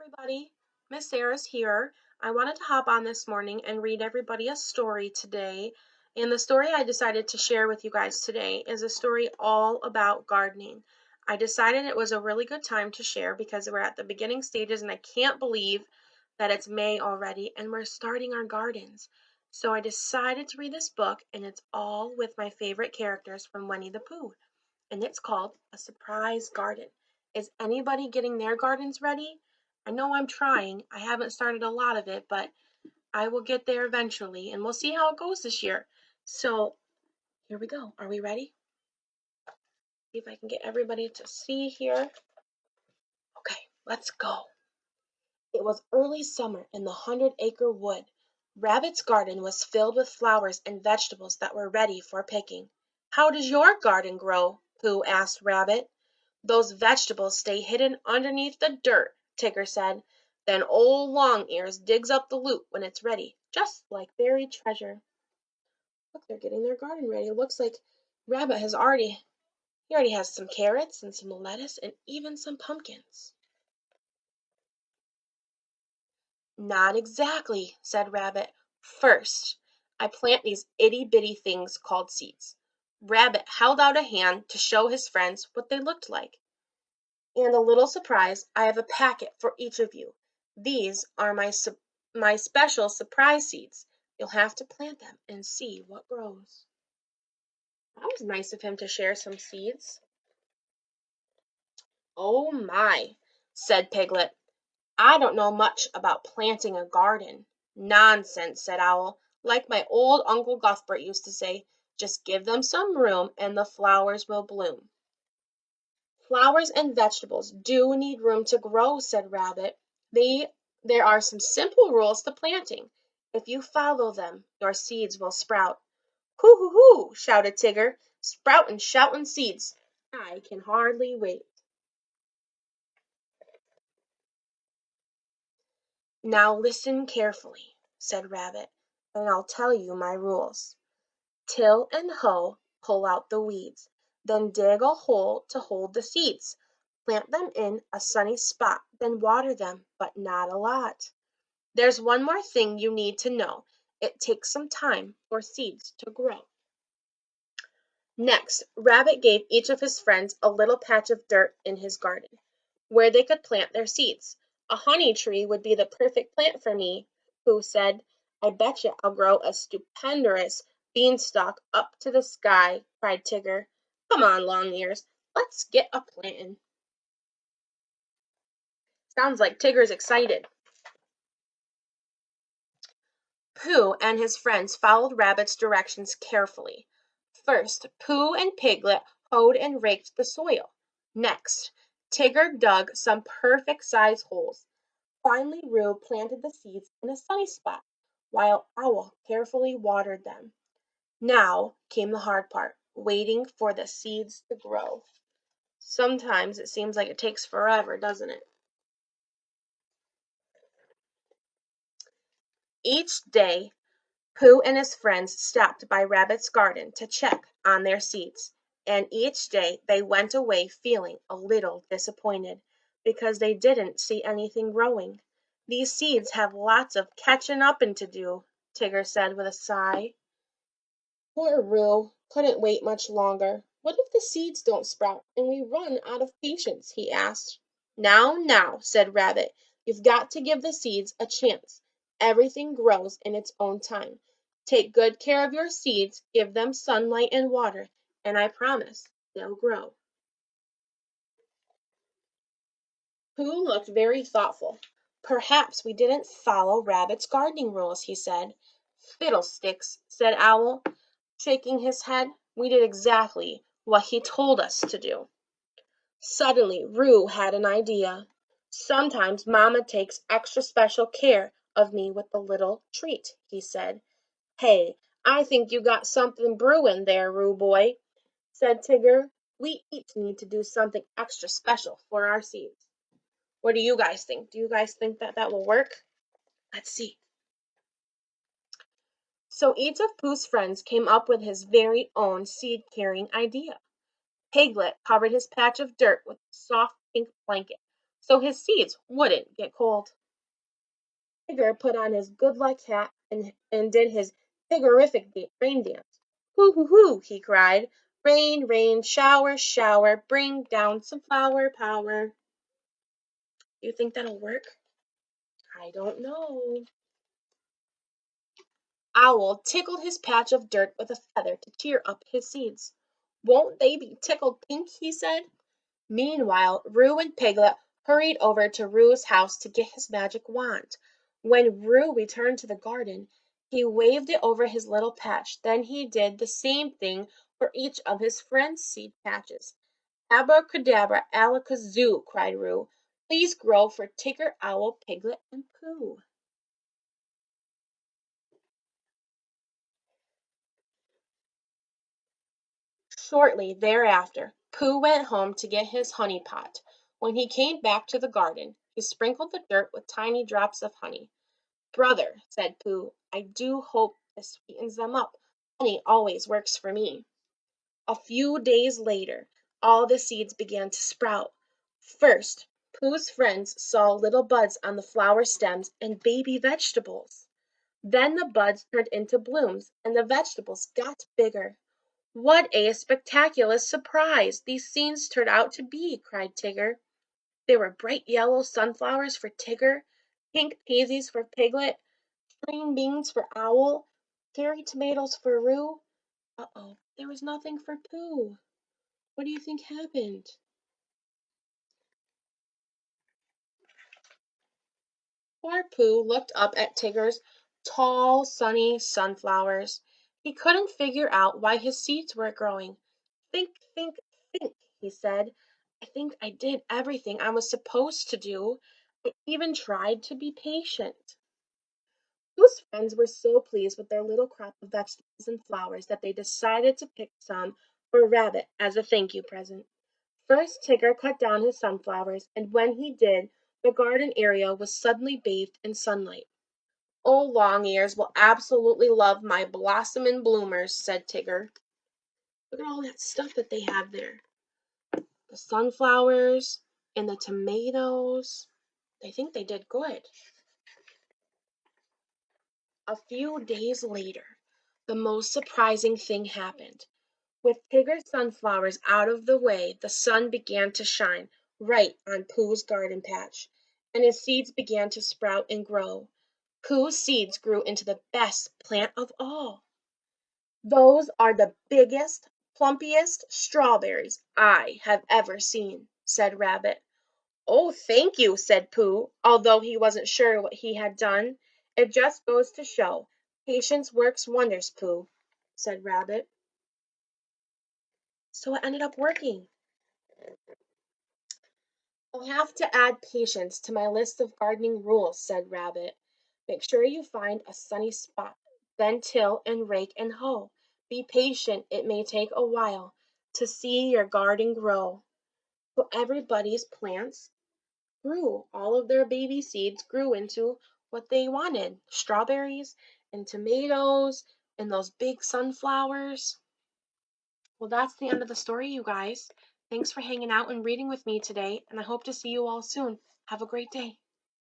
everybody. Miss Sarah's here. I wanted to hop on this morning and read everybody a story today. And the story I decided to share with you guys today is a story all about gardening. I decided it was a really good time to share because we're at the beginning stages and I can't believe that it's May already and we're starting our gardens. So I decided to read this book and it's all with my favorite characters from Winnie the Pooh. And it's called A Surprise Garden. Is anybody getting their gardens ready? I know I'm trying. I haven't started a lot of it, but I will get there eventually, and we'll see how it goes this year. So here we go. Are we ready? See if I can get everybody to see here. Okay, let's go. It was early summer in the 100-acre wood. Rabbit's garden was filled with flowers and vegetables that were ready for picking. How does your garden grow? Pooh asked Rabbit. Those vegetables stay hidden underneath the dirt, Tigger said. Then old Longears digs up the loot when it's ready, just like buried treasure. Look, they're getting their garden ready. It looks like Rabbit he already has some carrots and some lettuce and even some pumpkins. Not exactly, said Rabbit. First, I plant these itty-bitty things called seeds. Rabbit held out a hand to show his friends what they looked like. And a little surprise, I have a packet for each of you. These are my special surprise seeds. You'll have to plant them and see what grows. That was nice of him to share some seeds. Oh my, said Piglet. I don't know much about planting a garden. Nonsense, said Owl. Like my old Uncle Cuthbert used to say, just give them some room and the flowers will bloom. Flowers and vegetables do need room to grow, said Rabbit. There are some simple rules to planting. If you follow them, your seeds will sprout. Hoo hoo hoo, shouted Tigger. Sproutin', shoutin' seeds. I can hardly wait. Now listen carefully, said Rabbit, and I'll tell you my rules. Till and hoe, pull out the weeds. Then dig a hole to hold the seeds. Plant them in a sunny spot, then water them, but not a lot. There's one more thing you need to know. It takes some time for seeds to grow. Next, Rabbit gave each of his friends a little patch of dirt in his garden, where they could plant their seeds. A honey tree would be the perfect plant for me, Pooh said. I betcha I'll grow a stupendous beanstalk up to the sky, cried Tigger. Come on, Longears, let's get a plantin'. Sounds like Tigger's excited. Pooh and his friends followed Rabbit's directions carefully. First, Pooh and Piglet hoed and raked the soil. Next, Tigger dug some perfect-sized holes. Finally, Roo planted the seeds in a sunny spot, while Owl carefully watered them. Now came the hard part, waiting for the seeds to grow. Sometimes it seems like it takes forever, doesn't it? Each day, Pooh and his friends stopped by Rabbit's garden to check on their seeds, and each day they went away feeling a little disappointed because they didn't see anything growing. These seeds have lots of catching up to do, Tigger said with a sigh. Poor Roo couldn't wait much longer. What if the seeds don't sprout and we run out of patience? He asked. Now, said Rabbit, you've got to give the seeds a chance. Everything grows in its own time. Take good care of your seeds, give them sunlight and water, and I promise they'll grow. Pooh looked very thoughtful. Perhaps we didn't follow Rabbit's gardening rules, he said. Fiddlesticks, said Owl, shaking his head. We did exactly what he told us to do. Suddenly Roo had an idea. Sometimes Mama takes extra special care of me with a little treat, he said. Hey, I think you got something brewing there, Roo boy, said Tigger. We each need to do something extra special for our seeds. What do you guys think? Do you guys think that will work? Let's see. So each of Pooh's friends came up with his very own seed-carrying idea. Piglet covered his patch of dirt with a soft pink blanket. so his seeds wouldn't get cold. Tigger put on his good luck hat and did his Tiggerific rain dance. Hoo hoo hoo, he cried. Rain, rain, shower, shower, bring down some flower power. You think that'll work? I don't know. Owl tickled his patch of dirt with a feather to cheer up his seeds. Won't they be tickled pink? He said. Meanwhile, Roo and Piglet hurried over to Roo's house to get his magic wand. When Roo returned to the garden, he waved it over his little patch. Then he did the same thing for each of his friends' seed patches. Abracadabra, alakazoo, cried Roo. Please grow for Tigger, Owl, Piglet, and Pooh. Shortly thereafter, Pooh went home to get his honey pot. When he came back to the garden, he sprinkled the dirt with tiny drops of honey. Brother, said Pooh, I do hope this sweetens them up. Honey always works for me. A few days later, all the seeds began to sprout. First, Pooh's friends saw little buds on the flower stems and baby vegetables. Then the buds turned into blooms and the vegetables got bigger. What a spectacular surprise these scenes turned out to be, cried Tigger. There were bright yellow sunflowers for Tigger, pink pansies for Piglet, green beans for Owl, cherry tomatoes for Roo. Uh-oh, there was nothing for Pooh. What do you think happened? Poor Pooh looked up at Tigger's tall, sunny sunflowers. He couldn't figure out why his seeds weren't growing. Think, think, think, he said. I think I did everything I was supposed to do. I even tried to be patient. Pooh's friends were so pleased with their little crop of vegetables and flowers that they decided to pick some for Rabbit as a thank you present. First, Tigger cut down his sunflowers, and when he did, the garden area was suddenly bathed in sunlight. Oh, Long Ears will absolutely love my blossomin' bloomers, said Tigger. Look at all that stuff that they have there. The sunflowers and the tomatoes. I think they did good. A few days later, the most surprising thing happened. With Tigger's sunflowers out of the way, the sun began to shine right on Pooh's garden patch, and his seeds began to sprout and grow. Pooh's seeds grew into the best plant of all. Those are the biggest, plumpiest strawberries I have ever seen, said Rabbit. Oh, thank you, said Pooh, although he wasn't sure what he had done. It just goes to show. Patience works wonders, Pooh, said Rabbit. So it ended up working. I'll have to add patience to my list of gardening rules, said Rabbit. Make sure you find a sunny spot, then till and rake and hoe. Be patient, it may take a while to see your garden grow. So everybody's plants grew. All of their baby seeds grew into what they wanted, strawberries and tomatoes and those big sunflowers. Well, that's the end of the story, you guys. Thanks for hanging out and reading with me today, and I hope to see you all soon. Have a great day.